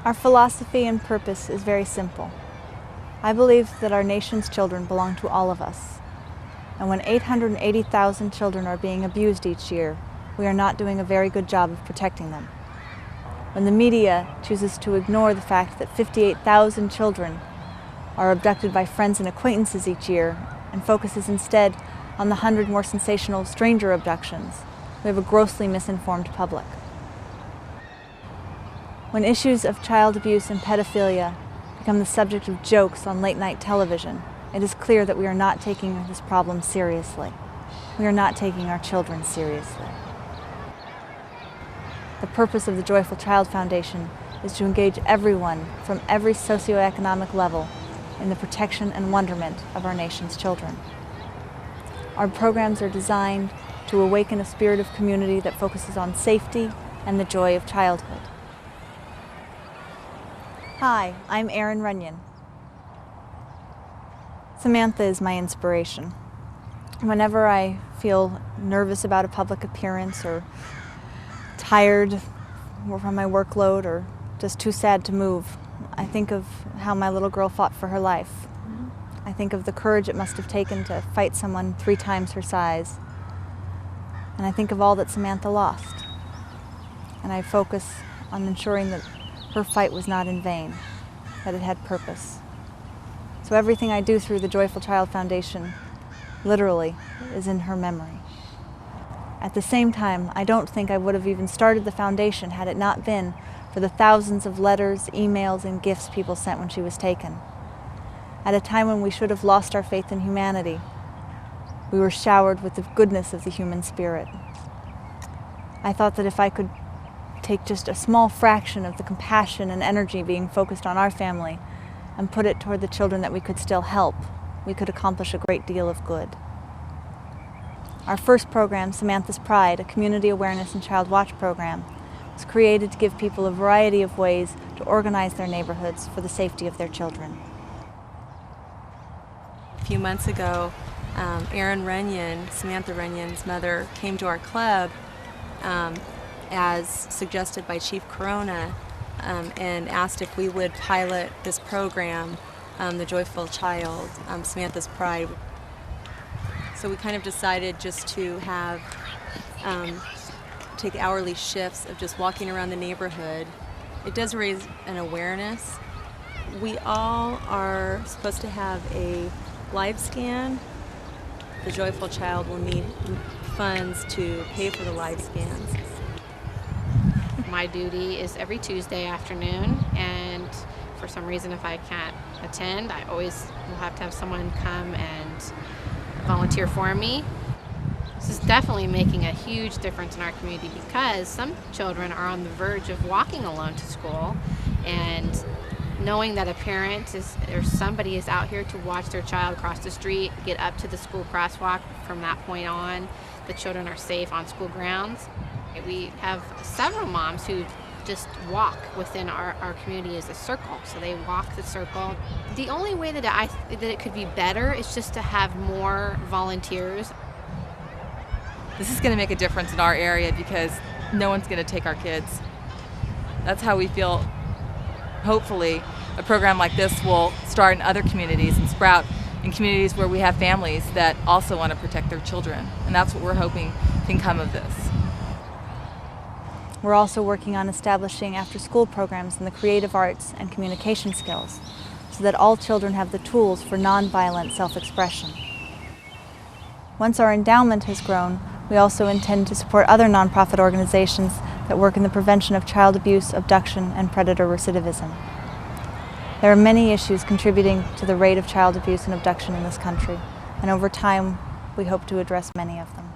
Our philosophy and purpose is very simple. I believe that our nation's children belong to all of us. And when 880,000 children are being abused each year, we are not doing a very good job of protecting them. When the media chooses to ignore the fact that 58,000 children are abducted by friends and acquaintances each year and focuses instead on the 100 more sensational stranger abductions, we have a grossly misinformed public. When issues of child abuse and pedophilia become the subject of jokes on late-night television, it is clear that we are not taking this problem seriously. We are not taking our children seriously. The purpose of the Joyful Child Foundation is to engage everyone from every socioeconomic level in the protection and wonderment of our nation's children. Our programs are designed to awaken a spirit of community that focuses on safety and the joy of childhood. Hi, I'm Erin Runnion. Samantha is my inspiration. Whenever I feel nervous about a public appearance or tired from my workload or just too sad to move, I think of how my little girl fought for her life. I think of the courage it must have taken to fight someone 3 times her size. And I think of all that Samantha lost. And I focus on ensuring that her fight was not in vain, that it had purpose. So everything I do through the Joyful Child Foundation literally is in her memory. At the same time, I don't think I would have even started the foundation had it not been for the thousands of letters, emails, and gifts people sent when she was taken. At a time when we should have lost our faith in humanity, we were showered with the goodness of the human spirit. I thought that if I could take just a small fraction of the compassion and energy being focused on our family and put it toward the children that we could still help, we could accomplish a great deal of good. Our first program, Samantha's Pride, a community awareness and child watch program, was created to give people a variety of ways to organize their neighborhoods for the safety of their children. A few months ago, Erin Runnion, Samantha Runnion's mother, came to our club as suggested by Chief Corona and asked if we would pilot this program, the Joyful Child, Samantha's Pride. So we kind of decided just to have take hourly shifts of just walking around the neighborhood. It does raise an awareness. We all are supposed to have a live scan. The Joyful Child will need funds to pay for the live scans. My duty is every Tuesday afternoon, and for some reason if I can't attend, I always will have to have someone come and volunteer for me. This is definitely making a huge difference in our community because some children are on the verge of walking alone to school, and knowing that a parent or somebody is out here to watch their child cross the street, get up to the school crosswalk, from that point on, the children are safe on school grounds. We have several moms who just walk within our community as a circle, so they walk the circle. The only way that it could be better is just to have more volunteers. This is going to make a difference in our area because no one's going to take our kids. That's how we feel. Hopefully, a program like this will start in other communities and sprout in communities where we have families that also want to protect their children. And that's what we're hoping can come of this. We're also working on establishing after-school programs in the creative arts and communication skills so that all children have the tools for nonviolent self-expression. Once our endowment has grown, we also intend to support other nonprofit organizations that work in the prevention of child abuse, abduction, and predator recidivism. There are many issues contributing to the rate of child abuse and abduction in this country, and over time, we hope to address many of them.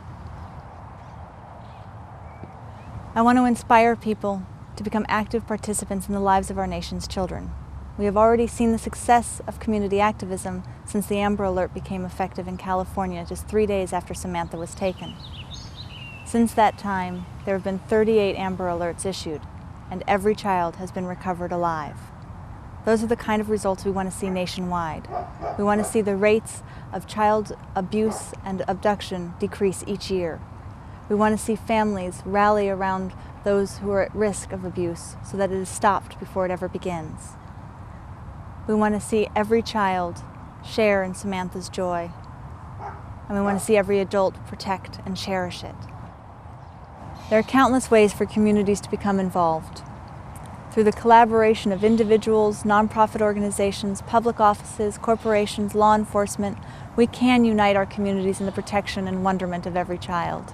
I want to inspire people to become active participants in the lives of our nation's children. We have already seen the success of community activism since the Amber Alert became effective in California just 3 days after Samantha was taken. Since that time, there have been 38 Amber Alerts issued, and every child has been recovered alive. Those are the kind of results we want to see nationwide. We want to see the rates of child abuse and abduction decrease each year. We want to see families rally around those who are at risk of abuse so that it is stopped before it ever begins. We want to see every child share in Samantha's joy, and we want to see every adult protect and cherish it. There are countless ways for communities to become involved. Through the collaboration of individuals, nonprofit organizations, public offices, corporations, law enforcement, we can unite our communities in the protection and wonderment of every child.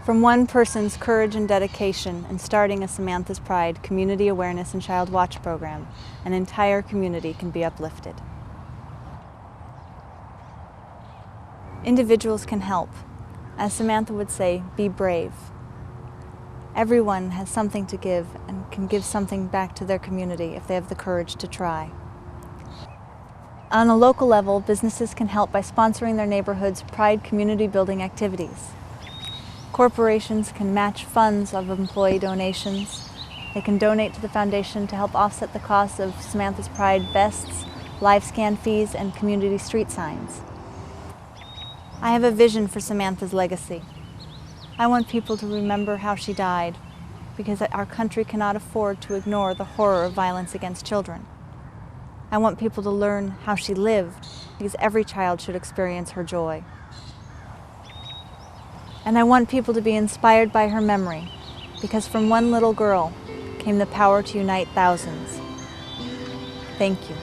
From one person's courage and dedication in starting a Samantha's Pride Community Awareness and Child Watch program, an entire community can be uplifted. Individuals can help. As Samantha would say, be brave. Everyone has something to give and can give something back to their community if they have the courage to try. On a local level, businesses can help by sponsoring their neighborhood's Pride community building activities. Corporations can match funds of employee donations. They can donate to the foundation to help offset the costs of Samantha's Pride vests, live scan fees, and community street signs. I have a vision for Samantha's legacy. I want people to remember how she died, because our country cannot afford to ignore the horror of violence against children. I want people to learn how she lived, because every child should experience her joy. And I want people to be inspired by her memory, because from one little girl came the power to unite thousands. Thank you.